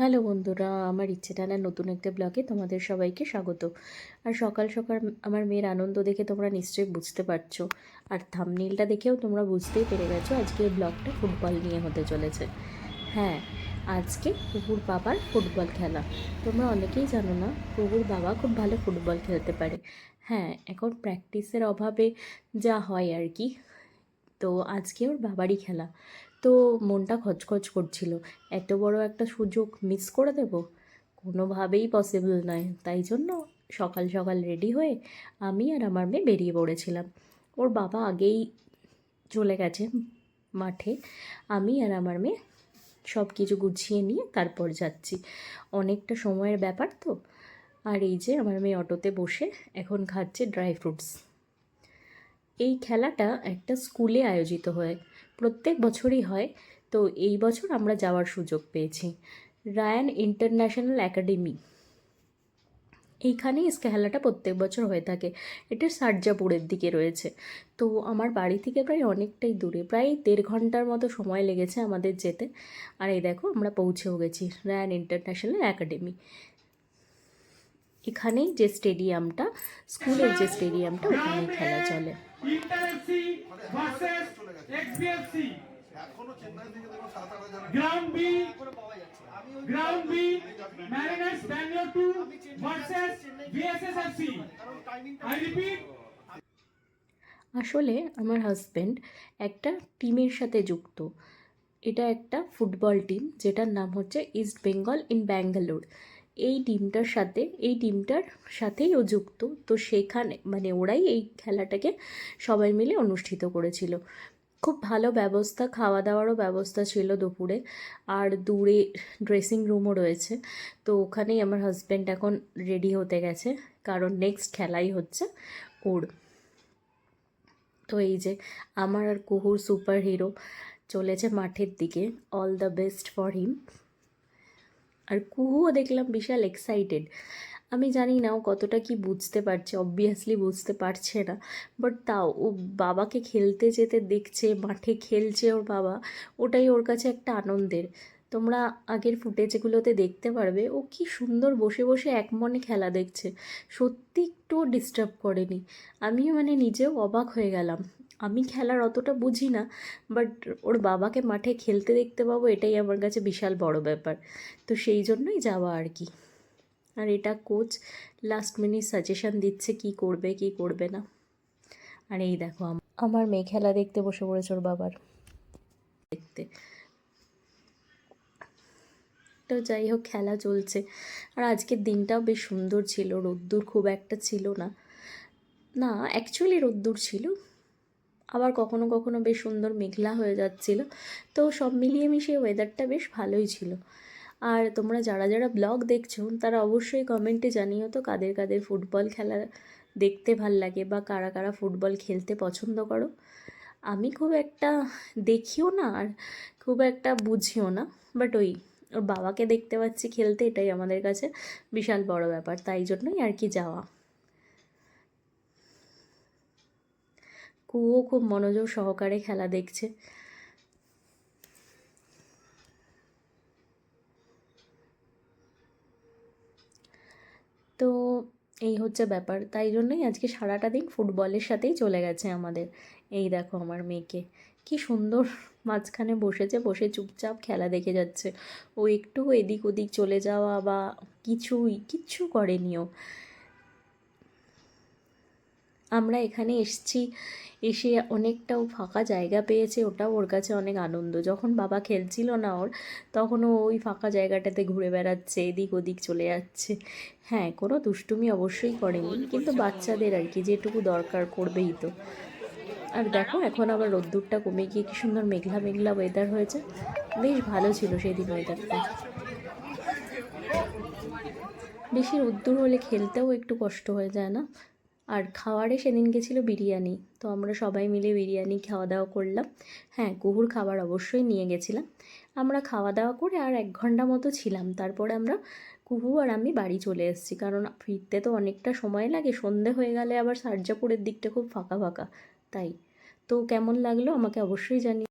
Hello বন্ধুরা, আমার ইচ্ছে টানার নতুন একটা ব্লগে তোমাদের সবাইকে স্বাগত। আর সকাল সকাল আমার মেয়ের আনন্দ দেখে তোমরা নিশ্চয়ই বুঝতে পারছো, আর থাম্বনেইলটা দেখেও তোমরা বুঝতেই পেরে গেছো আজকে এই ব্লগটা ফুটবল নিয়ে হতে চলেছে। হ্যাঁ, আজকে কুকুর বাবার ফুটবল খেলা। তোমরা অনেকেই জানো না, কুকুর বাবা খুব ভালো ফুটবল খেলতে পারে। হ্যাঁ, এখন প্র্যাকটিসের অভাবে যা হয় আর কি। তো আজকে ওর বাবারই খেলা, তো মনটা খচখচ করছিল, এত বড় একটা সুযোগ মিস করে দেব, কোনোভাবেই পসিবল নয়। তাই জন্য সকাল সকাল রেডি হয়ে আমি আর আমার মেয়ে বেরিয়ে পড়েছিলাম। ওর বাবা আগেই চলে গেছে মাঠে, আমি আর আমার মেয়ে সব কিছু গুছিয়ে নিয়ে তারপর যাচ্ছি। অনেকটা সময়ের ব্যাপার তো। আর এই যে আমার মেয়ে অটোতে বসে এখন খাচ্ছে ড্রাই ফ্রুটস। এই খেলাটা একটা স্কুলে আয়োজিত হয়, প্রত্যেক বছরই হয়। তো এই বছর আমরা যাওয়ার সুযোগ পেয়েছি। রায়ান ইন্টারন্যাশনাল একাডেমি, এইখানেই খেলাটা প্রত্যেক বছর হয়ে থাকে। এটা সার্জাপুরের দিকে রয়েছে। তো আমার বাড়ি থেকে প্রায় অনেকটাই দূরে, প্রায় 1.5 ঘন্টার মতো সময় লেগেছে আমাদের যেতে। আর এই দেখো আমরা পৌঁছেও গেছি রায়ান ইন্টারন্যাশনাল একাডেমি। এখানেই যে স্টেডিয়ামটা, স্কুলের যে স্টেডিয়ামটা, ওখানেই খেলা চলে। Ground B, ground B, mariners Bangalore 2 versus VSSFC. I repeat. আসলে আমার হাজব্যান্ড একটা টিমের সাথে যুক্ত। এটা একটা ফুটবল টিম যেটার নাম হচ্ছে ইস্ট বেঙ্গল ইন ব্যাঙ্গালোর। এই টিমটার সাথেই ও যুক্ত। তো সেখানে মানে ওরাই এই খেলাটাকে সবাই মিলে অনুষ্ঠিত করেছিল। খুব ভালো ব্যবস্থা, খাওয়া দাওয়ারও ব্যবস্থা ছিল দুপুরে। আর দূরে ড্রেসিং রুমও রয়েছে। তো ওখানেই আমার হাজব্যান্ড এখন রেডি হতে গেছে, কারণ নেক্সট খেলাই হচ্ছে ওর। তো এই যে আমার আর কুহুর সুপার হিরো চলেছে মাঠের দিকে। All the best for him. আর কুহুও দেখলাম বিশাল এক্সাইটেড। আমি জানি না ও কতটা কি বুঝতে পারছে, অবভিয়াসলি বুঝতে পারছে না, বাট তাও ও বাবাকে খেলতে যেতে দেখছে, মাঠে খেলছে ওর বাবা, ওটাই ওর কাছে একটা আনন্দের। তোমরা আগের ফুটেজগুলোতে দেখতে পারবে ও কি সুন্দর বসে বসে এক মনে খেলা দেখছে। সত্যি একটুও ডিস্টার্ব করেনি। আমিও মানে নিজেও অবাক হয়ে গেলাম। আমি খেলার অতটা বুঝি না, বাট ওর বাবাকে মাঠে খেলতে দেখতে পাবো এটাই আমার কাছে বিশাল বড় ব্যাপার। তো সেই জন্যই যাওয়া আর কি। আর এটা কোচ লাস্ট মিনিট সাজেশন দিচ্ছে কি করবে কি করবে না। আর এই দেখো আমার মেয়ে খেলা দেখতে বসে পড়েছে ওর বাবার দেখতে। তো যাই হোক, খেলা চলছে। আর আজকের দিনটাও বেশ সুন্দর ছিল, রোদ্দুর খুব একটা ছিল না। না, অ্যাকচুয়ালি রোদ্দুর ছিল, আবার কখনো কখনো বেশ সুন্দর মেঘলা হয়ে যাচ্ছিল। তো সব মিলিয়ে মিশিয়ে ওয়েদারটা বেশ ভালোই ছিল। আর তোমরা যারা যারা ব্লগ দেখছো তারা অবশ্যই কমেন্টে জানিও তো কাদের কাদের ফুটবল খেলা দেখতে ভাল লাগে, বা কারা কারা ফুটবল খেলতে পছন্দ করো। আমি খুব একটা দেখিও না, আর খুব একটা বুঝিও না, বাট ওই ওর বাবাকে দেখতে পাচ্ছি খেলতে, এটাই আমাদের কাছে বিশাল বড় ব্যাপার, তাই জন্যই আর কি যাওয়া। কুও খুব মনোযোগ সহকারে খেলা দেখছে। তো এই হচ্ছে ব্যাপার, তাই জন্যই আজকে সারাটা দিন ফুটবলের সাথেই চলে গেছে আমাদের। এই দেখো আমার মেয়েকে কি সুন্দর মাঝখানে বসেছে, বসে চুপচাপ খেলা দেখে যাচ্ছে। ও একটু এদিক ওদিক চলে যাওয়া বা কিচ্ছু করেনি ও। আমরা এখানে এসে অনেকটাও ফাঁকা জায়গা পেয়েছে, ওটাও ওর কাছে অনেক আনন্দ। যখন বাবা খেলছিল না ওর, তখন ও ওই ফাঁকা জায়গাটাতে ঘুরে বেড়াচ্ছে, এদিক ওদিক চলে যাচ্ছে। হ্যাঁ, কোনো দুষ্টুমি অবশ্যই করেনি, কিন্তু বাচ্চাদের আর কি যেটুকু দরকার করবেই তো। আর দেখো এখন আবার রোদ্দুরটা কমে গিয়ে কি সুন্দর মেঘলা মেঘলা ওয়েদার হয়েছে। বেশ ভালো ছিল সেদিন ওয়েদারটা। বেশি রোদ্দুর হলে খেলতেও একটু কষ্ট হয়ে যায় না। আর খাবারে সেদিন গেছিল বিরিয়ানি, তো আমরা সবাই মিলে বিরিয়ানি খাওয়া দাওয়া করলাম। হ্যাঁ, কুহুর খাবার অবশ্যই নিয়ে গেছিলাম। আমরা খাওয়া দাওয়া করে আর 1 ঘন্টা মতো ছিলাম, তারপরে আমরা কুহু আর আমি বাড়ি চলে এসেছি, কারণ ফিরতে তো অনেকটা সময় লাগে, সন্ধে হয়ে গেলে আবার সার্জাপুরের দিকটা খুব ফাঁকা ফাঁকা। তাই তো কেমন লাগলো আমাকে অবশ্যই জানিও।